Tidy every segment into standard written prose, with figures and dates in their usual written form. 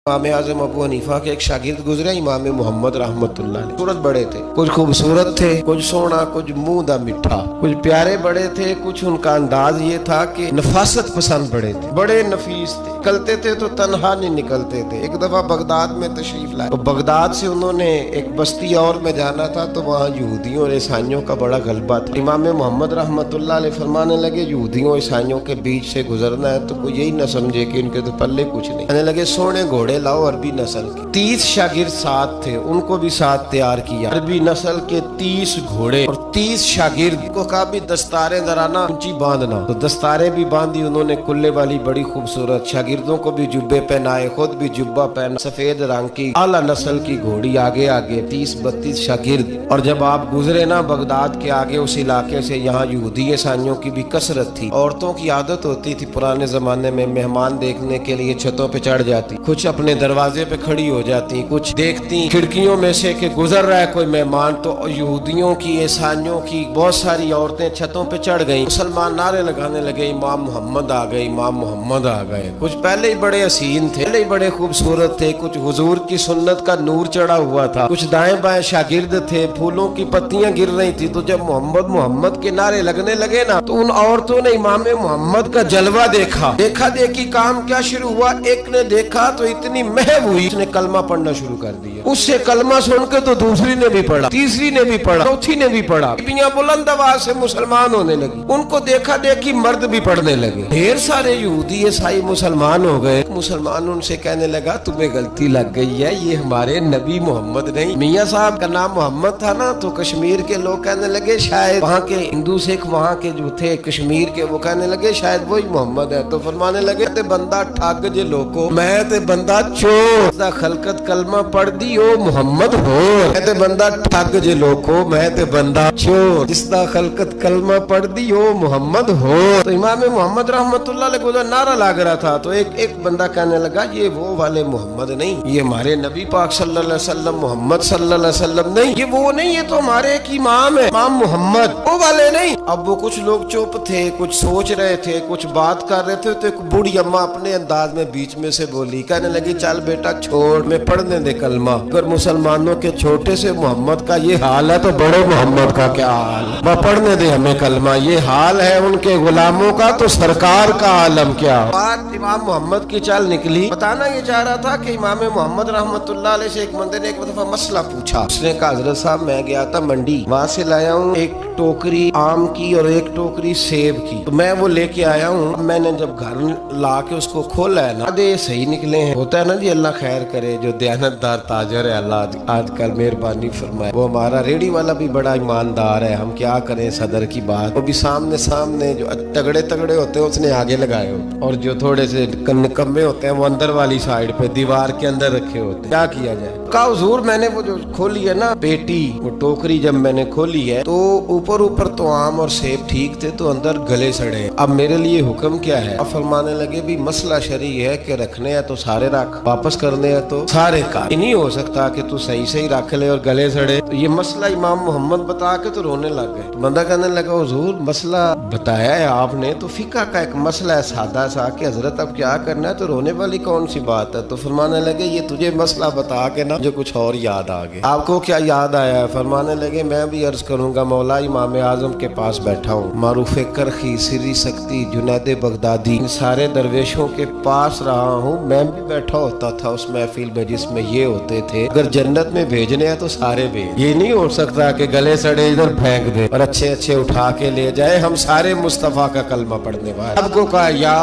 इमाम आज़म अबू हनीफा के एक शागिर्द गुजरे इमाम मोहम्मद रहमतुल्लाह अलैह। सूरत बड़े थे, कुछ खूबसूरत थे, कुछ सोना, कुछ मुंह दा मिठा, कुछ प्यारे बड़े थे, कुछ उनका अंदाज ये था कि नफासत पसंद बड़े थे, बड़े नफीस थे। निकलते थे तो तन्हा नहीं निकलते थे। एक दफा बगदाद में तशरीफ लाए तो बगदाद से उन्होंने एक बस्ती और में जाना था, तो वहाँ यहूदियों और ईसाइयों का बड़ा गलबा था। इमाम मोहम्मद रहमतुल्लाह अलैह फरमाने लगे यहूदियों और ईसाइयों के बीच से गुजरना है तो कोई यही न समझे कि इनके तो पल्ले कुछ नहीं। कहने लगे सोने घोड़े लाओ अरबी नस्ल के। 30 शागिर्द साथ थे, उनको भी साथ तैयार किया। अरबी नस्ल के 30 घोड़े और 30 शागिर्द को कहा भी दस्तारें जरा ना ऊंची बांधना, तो दस्तारें भी बांधी उन्होंने कुल्ले वाली बड़ी खूबसूरत। शागिर्दों को भी जुब्बे पहनाए, खुद भी जुब्बा पहना, सफेद रंग की आला नस्ल की घोड़ी आगे आगे 30-32 शागिर्द। और जब आप गुजरे ना बगदाद के आगे उस इलाके से, यहाँ यहूदी ईसाइयों की भी कसरत थी। औरतों की आदत होती थी पुराने जमाने में मेहमान देखने के लिए छतों पे चढ़ जाती, कुछ अपने दरवाजे पे खड़ी हो जाती, कुछ देखती खिड़कियों में से कि गुजर रहा है कोई मेहमान। तो यहूदियों की ईसाइयों की बहुत सारी औरतें छतों पे चढ़ गईं। मुसलमान नारे लगाने लगे इमाम मोहम्मद आ गए, इमाम मोहम्मद आ गए। कुछ पहले ही बड़े हसीन थे, पहले ही बड़े खूबसूरत थे, कुछ हुजूर की सुन्नत का नूर चढ़ा हुआ था, कुछ दाएं बाएं शागिर्द थे, फूलों की पत्तियां गिर रही थी। तो जब मोहम्मद मोहम्मद के नारे लगने लगे ना, तो उन औरतों ने इमाम मोहम्मद का जलवा देखा। देखा देखी काम क्या शुरू हुआ, एक ने देखा तो इतनी महव हुई, उसने कलमा पढ़ना शुरू कर दिया। उससे कलमा सुन के तो दूसरी ने भी पढ़ा, तीसरी ने भी पढ़ा, चौथी ने भी पढ़ा। बीबियां बुलंद आवाज से मुसलमान होने लगी। उनको देखा देखी मर्द भी पढ़ने लगे। ढेर सारे यहूदी ईसाई मुसलमान हो गए। मुसलमान उनसे कहने लगा तुम्हें गलती लग गई है, ये हमारे नबी मोहम्मद नहीं। मियाँ साहब का नाम मोहम्मद था ना, तो कश्मीर के लोग कहने लगे शायद वहाँ के हिंदू सिख वहाँ के जो थे कश्मीर के, वो कहने लगे शायद वही मोहम्मद है। तो फरमाने लगे ते बंदा ठग जे लोको, मैं ते बंदा चोर खलकत कलमा पढ़ दी ओ मोहम्मद हो। मैं ते बंदा ठग जे लोको, मैं ते बंदा चोर, जिसदा खलकत कलमा पढ़ दी ओ मोहम्मद हो। तो इमाम मोहम्मद रहमतुल्लाह अलैह को नारा लग रहा था, तो एक बंदा कहने लगा ये वो वाले मोहम्मद नहीं, ये हमारे नबी पाक सल्लल्लाहु अलैहि वसल्लम मोहम्मद सल्लल्लाहु अलैहि वसल्लम नहीं, ये वो नहीं, ये तो हमारे एक इमाम है, इमाम मोहम्मद, वो वाले नहीं। अब वो कुछ लोग चुप थे, कुछ सोच रहे थे, कुछ बात कर रहे थे। तो एक बूढ़ी अम्मा अपने अंदाज में बीच में से बोली, कहने लगी चल बेटा छोड़, मैं पढ़ने दे कलमा। अगर मुसलमानों के छोटे से मोहम्मद का ये हाल है तो बड़े मोहम्मद का क्या हाल है, वह पढ़ने दे हमें कलमा। ये हाल है उनके गुलामों का तो सरकार का आलम क्या। बात इमाम मोहम्मद की चाल निकली। बताना ये चाह रहा था कि इमाम मोहम्मद रहमतुल्लाह अलैह से एक बंदे ने एक दफा मसला पूछा। उसने कहा हजरत साहब मैं गया था मंडी, वहाँ से लाया हूँ एक टोकरी आम की और एक टोकरी सेब की, तो मैं वो लेके आया हूँ। मैंने जब घर ला के उसको खोला है ना, आधे सही निकले हैं। होता है ना जी, अल्लाह खैर करे, जो दयानतदार ताजर है अल्लाह आजकल मेहरबानी फरमाए। वो हमारा रेडी वाला भी बड़ा ईमानदार है, हम क्या करें सदर की बात। वो भी सामने सामने जो तगड़े तगड़े होते हैं उसने आगे लगाए होते, और जो थोड़े से निकम्मे होते हैं वो अंदर वाली साइड पे दीवार के अंदर रखे होते। क्या किया जाए। कहा हुजूर मैंने वो जो खोली है ना पेटी, वो टोकरी जब मैंने खोली है तो ऊपर ऊपर तो आम और सेब ठीक थे, तो अंदर गले सड़े। अब मेरे लिए हुक्म क्या है। अब फरमाने लगे भी मसला शरी है कि रखने हैं तो सारे रख, वापस करने हैं तो सारे का। नहीं हो सकता कि तू सही सही रख ले और गले सड़े। तो ये मसला इमाम मोहम्मद बता के तो रोने लग गए। तो बंदा कहने लगा हुजूर मसला बताया है आपने, तो फिका का एक मसला है सादा सा कि हजरत अब क्या करना है, तो रोने वाली कौन सी बात है। तो फरमाने लगे ये तुझे मसला बता के ना जो कुछ और याद आ गया। आपको क्या याद आया है। फरमाने लगे मैं भी अर्ज करूंगा मौला इमाम आजम के पास बैठा हूँ, मारूफ करखी सिरी सकती जुनैद बगदादी, इन सारे दरवेशों के पास रहा हूँ। मैं भी बैठा होता था उस महफिल में जिसमें ये होते थे। अगर जन्नत में भेजने हैं तो सारे भेज, ये नहीं हो सकता कि गले सड़े इधर फेंक दे और अच्छे अच्छे उठा के ले जाए। हम सारे मुस्तफा का कलमा पढ़ने वाले, सबको कहा या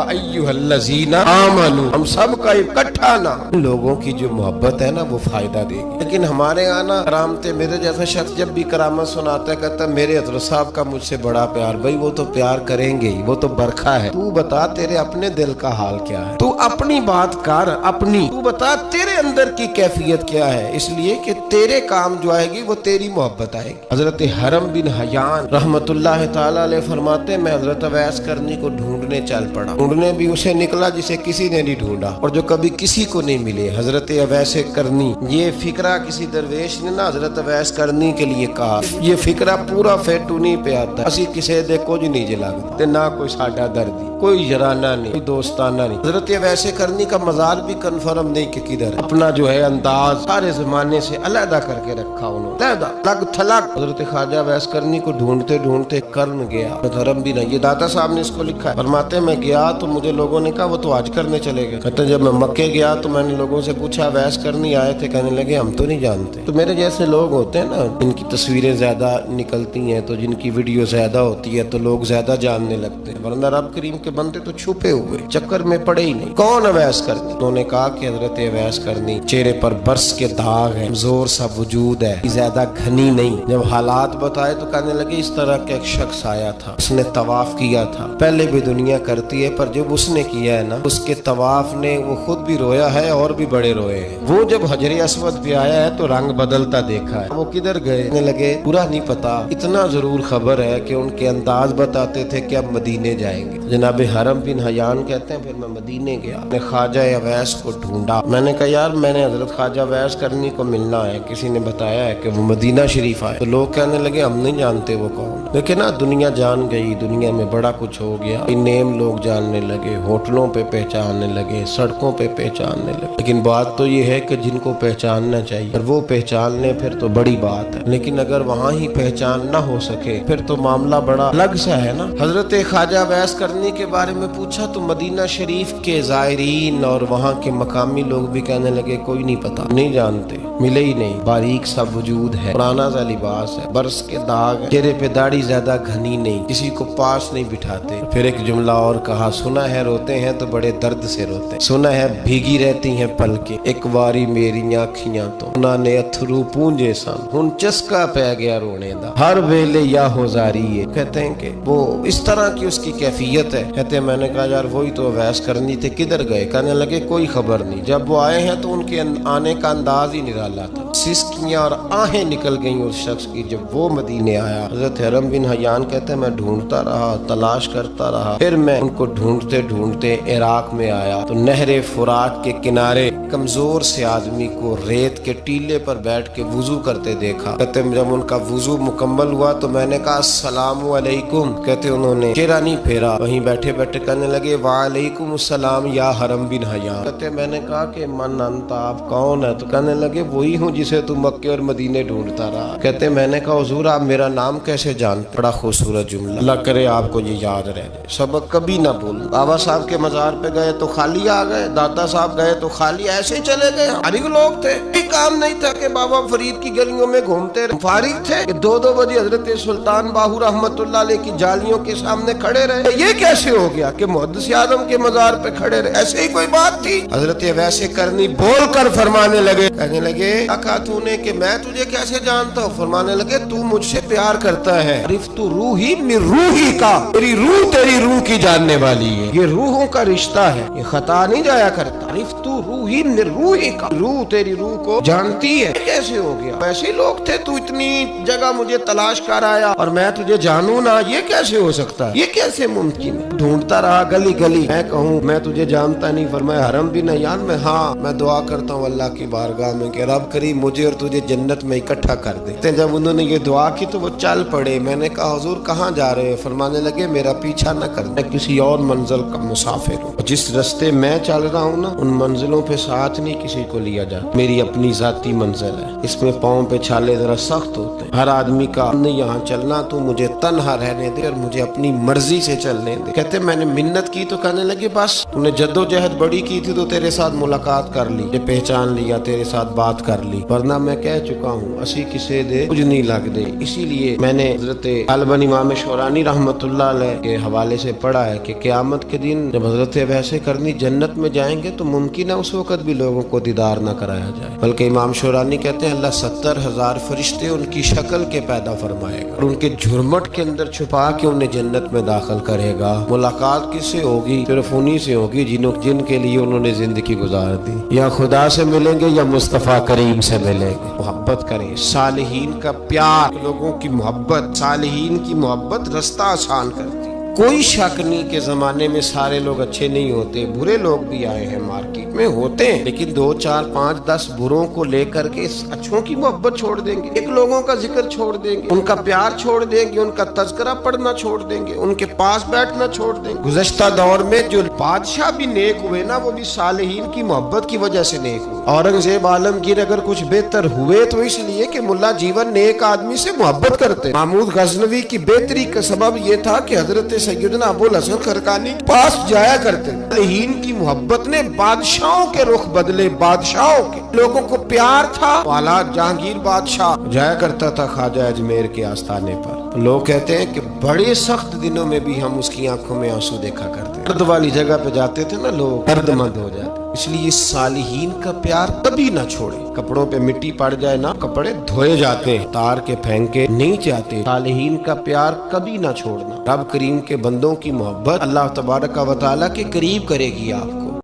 अय्युहल्लज़ीना आमनू, हम सब का इकट्ठा नाम। लोगों की जो मोहब्बत है ना वो फायदा देगी। लेकिन हमारे यहाँ ना करामते, मेरे जैसा शख्स जब भी करामत सुनाता है कहता है मेरे हजरत साहब का मुझसे बड़ा प्यार। भाई वो तो प्यार करेंगे ही, वो तो बरखा है। तू बता तेरे अपने दिल का हाल क्या है, तू अपनी बात कर अपनी, तू बता तेरे अंदर की कैफियत क्या है। इसलिए कि तेरे काम जो आएगी वो तेरी मोहब्बत आएगी। हजरत हरम बिन हयान रहमतुल्लाह ताला अलैह फरमाते मैं हजरत अवैस करनी को ढूंढने चल पड़ा। ढूंढने भी उसे निकला जिसे किसी ने नहीं ढूंढा और जो कभी किसी को नहीं मिले। हजरत अवैस करनी, ये फिक्रा किसी दरवेश ने ना हजरत अवैस करनी के लिए कहा। ये फिक्रा پورا فیٹونی پہ آتا ہے اسی کسے دے کچھ نہیں جلاگتے تے نہ کوئی ساڈا دردی کوئی یارانہ نہیں کوئی دوستانہ نہیں. حضرت ویسے کرنی کا مزار بھی کنفرم نہیں کہ کدھر ہے. اپنا جو ہے انداز سارے زمانے سے علیحدہ کر کے رکھا انہوں نے, علیحدہ الگ تھلگ. حضرت خواجہ ویس کرنی کو ڈھونڈتے ڈھونڈتے کرن گیا, دھرم بھی نہیں. یہ داتا صاحب نے اس کو لکھا ہے, فرماتے میں گیا تو مجھے لوگوں نے کہا وہ تو آج کرنے چلے گئے. کہتے جب میں مکے گیا تو میں نے لوگوں سے پوچھا ویس کرنی آئے تھے, کہنے لگے ہم تو نہیں جانتے. تو میرے جیسے لوگ ہوتے ہیں نا جن کی تصویریں زیادہ نکلتی ہیں تو جن کی ویڈیو زیادہ ہوتی ہے تو لوگ زیادہ جاننے لگتے ہیں, ورنہ رب کریم کے بندے تو چھپے ہوئے چکر میں پڑے ہی نہیں. کون اویس کرنی؟ انہوں نے کہا کہ حضرت اویس کرنی چہرے پر برس کے داغ ہے, زور سا وجود ہے, زیادہ گھنی نہیں. جب حالات بتائے تو کہنے لگے اس طرح کا ایک شخص آیا تھا, اس نے طواف کیا تھا. پہلے بھی دنیا کرتی ہے پر جب اس نے کیا ہے نا اس کے طواف نے وہ خود بھی رویا ہے اور بھی بڑے روئے ہیں. وہ جب حجر اسود پہ آیا ہے تو رنگ بدلتا دیکھا ہے. وہ کدھر گئے کہنے لگے پورا نہیں پتا, اتنا ضرور خبر ہے کہ ان کے انداز بتاتے تھے کہ اب مدینے جائیں گے. جناب حرم بن حیان کہتے ہیں پھر میں مدینے گیا, میں خواجہ اویس کو ڈھونڈا. میں نے کہا یار میں نے حضرت خواجہ اویس کرنی کو ملنا ہے, کسی نے بتایا ہے کہ وہ مدینہ شریف آئے. تو لوگ کہنے لگے ہم نہیں جانتے وہ کون. لیکن نا دنیا جان گئی, دنیا میں بڑا کچھ ہو گیا, نیم لوگ جاننے لگے, ہوٹلوں پہ پہچاننے لگے, سڑکوں پہ پہچاننے لگے. لیکن بات تو یہ ہے کہ جن کو پہچاننا چاہیے اور وہ پہچان لیں پھر تو بڑی بات ہے. لیکن اگر وہاں ہی پہچان نہ ہو سکے پھر تو معاملہ بڑا الگ سا ہے نا. حضرت خواجہ اویس کرنی کے بارے میں پوچھا تو مدینہ شریف کے زائرین اور وہاں کے مقامی لوگ بھی کہنے لگے کوئی نہیں پتا, نہیں جانتے, ملے ہی نہیں. باریک سا وجود ہے, پرانا سا لباس ہے, برس کے داغ ہے, چہرے پہ داڑھی زیادہ گھنی نہیں, کسی کو پاس نہیں بٹھاتے. پھر ایک جملہ اور کہا, سنا ہے روتے ہیں تو بڑے درد سے روتے ہیں, سنا ہے بھیگی رہتی ہیں پلکیں, ایک واری میری آنکھیاں تو انہاں نے اتھرو پونجے سن, ہن چسکا پہ گیا رونے دا, ہر ویلے یا ہوزاری ہے. کہتے ہیں کہ وہ اس طرح کی اس کی کیفیت ہے. کہتے ہیں میں نے کہا یار وہی تو اویس کرنی تھے, کدھر گئے؟ کہنے لگے کوئی خبر نہیں. جب وہ آئے ہیں تو ان کے آنے کا انداز ہی نرالا تھا, سسکیاں اور آہیں نکل گئیں اس شخص کی جب وہ مدینے آیا. حضرت حرم بن حیان کہتے ہیں میں ڈھونڈتا رہا, تلاش کرتا رہا, پھر میں ان کو ڈھونڈتے ڈھونڈتے عراق میں آیا تو نہر فرات کے کنارے کمزور سے آدمی کو ریت کے ٹیلے پر بیٹھ کے وضو کرتے دیکھا. کہتے ہیں جب ان کا وضو مکمل ہوا تو میں نے کہا السلام علیکم. کہتے انہوں نے چہرہ نہیں پھیرا, وہیں بیٹھے بیٹھے کہنے لگے وعلیکم السلام یا حرم بن حیان. کہتے میں نے کہا کہ من انت, آپ کون ہے؟ تو کہنے لگے وہی ہوں جسے تم مکے اور مدینے ڈھونڈتا رہا. کہتے میں نے کہا حضور آپ میرا نام کیسے جانتے؟ بڑا خوبصورت جملہ, اللہ کرے آپ کو یہ یاد رہ جائے, سبق کبھی نہ بھول. بابا صاحب کے مزار پہ گئے تو خالی آ گئے, دادا صاحب گئے تو خالی ایسے ہی چلے گئے. فارغ لوگ تھے, کوئی کام نہیں تھا کہ بابا فرید کی گلیوں میں گھومتے رہے. فارغ تھے کہ 2 بجے حضرت سلطان باہو رحمت اللہ علیہ کی جالیوں کے سامنے کھڑے رہے. یہ کیسے ہو گیا کہ محدث اعظم کے مزار پہ کھڑے رہے؟ ایسے ہی کوئی بات تھی؟ حضرت ویسے کرنی بول کر فرمانے لگے, کہنے لگے کہا تو نے کہ میں تجھے کیسے جانتا ہوں؟ فرمانے لگے تو مجھ سے پیار کرتا ہے, عرفت روحی من روحی کا, میری روح تیری روح کی جاننے والی ہے. یہ روحوں کا رشتہ ہے, یہ خطا نہیں جایا کرتا. عرفت روحی من روحی کا, روح تیری روح کو جانتی ہے. کیسے ہو گیا؟ ایسے لوگ تھے, تو اتنی جگہ مجھے تلاش کر آیا اور میں تجھے جانوں نہ, یہ کیسے ہو سکتا ہے؟ یہ کیسے ممکن ہے؟ ڈھونڈتا رہا گلی گلی, میں کہوں میں تجھے جانتا نہیں. فرمایا حرم بن حیان میں, ہاں میں دعا کرتا ہوں اللہ کی بارگاہ میں کہ رب کریم مجھے اور تجھے جنت میں اکٹھا کر دے. جب انہوں نے یہ دعا کی تو وہ چل پڑے. میں نے کہا حضور کہاں جا رہے ہیں؟ فرمانے لگے میرا پیچھا نہ کر, میں کسی اور منزل کا مسافر ہوں. جس رستے میں چل رہا ہوں نا ان منزلوں پہ ساتھ نہیں کسی کو لیا جاتا, میری اپنی ذاتی منزل ہے, اس میں پاؤں پہ چھالے ذرا سخت ہوتے ہیں. ہر آدمی کا نہیں یہاں چلنا, تو مجھے تنہا رہنے دے اور مجھے اپنی مرضی سے چلنے دے. کہتے میں نے منت کی تو کہنے لگے بس تم نے جدوجہد بڑی کی تھی تو تیرے ساتھ ملاقات کر لی, یہ پہچان لیا, تیرے ساتھ بات کر لی, ورنہ میں کہہ چکا ہوں اسی کسے دے کچھ نہیں لگ دے. اسی لیے میں نے حضرت غالباً امام شورانی رحمت اللہ علیہ کے حوالے سے پڑھا ہے کہ قیامت کے دن جب حضرت ویسے کرنی جنت میں جائیں گے تو ممکن ہے اس وقت بھی لوگوں کو دیدار نہ کرایا جائے, بلکہ امام شورانی کہتے ہیں اللہ 70,000 فرشتے ان کی شکل کے پیدا فرمائے گا اور ان کے جھرمٹ کے اندر چھپا کے انہیں جنت میں داخل کرے گا. ملاقات کس سے ہوگی؟ صرف انہی سے ہوگی جن کے لیے انہوں نے زندگی گزار دی. یا خدا سے ملیں گے یا مصطفیٰ کریم سے ملیں گے. محبت کریں, صالحین کا پیار, لوگوں کی محبت, صالحین کی محبت رستہ آسان کرتی. कोई शक नहीं कि जमाने में सारे लोग अच्छे नहीं होते, बुरे लोग भी आए हैं, मार्केट में होते हैं, लेकिन 2, 4, 5, 10 बुरों को लेकर के अच्छों की मोहब्बत छोड़ देंगे, एक लोगों का जिक्र छोड़ देंगे, उनका प्यार छोड़ देंगे, उनका तज़किरा पढ़ना छोड़ देंगे, उनके पास बैठना छोड़ देंगे। गुज़श्ता दौर में जो बादशाह भी नेक हुए ना, वो भी सालिहीन की मोहब्बत की वजह से नेक हुए। औरंगजेब आलमगीर अगर कुछ बेहतर हुए तो इसलिए कि मुल्ला जीवन नेक आदमी से मोहब्बत करते। महमूद गजनवी की बेहतरी का सबब यह था कि हजरत सैयदना अबुल हसन खरकानी के पास जाया करते। सालिहीन की मोहब्बत ने बादशाहों के रुख बदले, बादशाहों के लोगों को प्यार था। वाला जहांगीर बादशाह जाया करता था ख्वाजा अजमेर के आस्थाने पर। लोग कहते हैं कि बड़े सख्त दिनों में भी हम उसकी आंखों में आंसू देखा करते। दर्द वाली जगह पे जाते थे ना लोग, दर्दमंद हो जाते। इसलिए सालिहीन का प्यार कभी ना छोड़े। कपड़ों पे मिट्टी पड़ जाए ना, कपड़े धोए जाते हैं, तार के फेंके नहीं जाते। सालिहीन का प्यार कभी ना छोड़ना। रब करीम के बंदों की मोहब्बत अल्लाह तबारक व तआला के करीब करेगी आपको।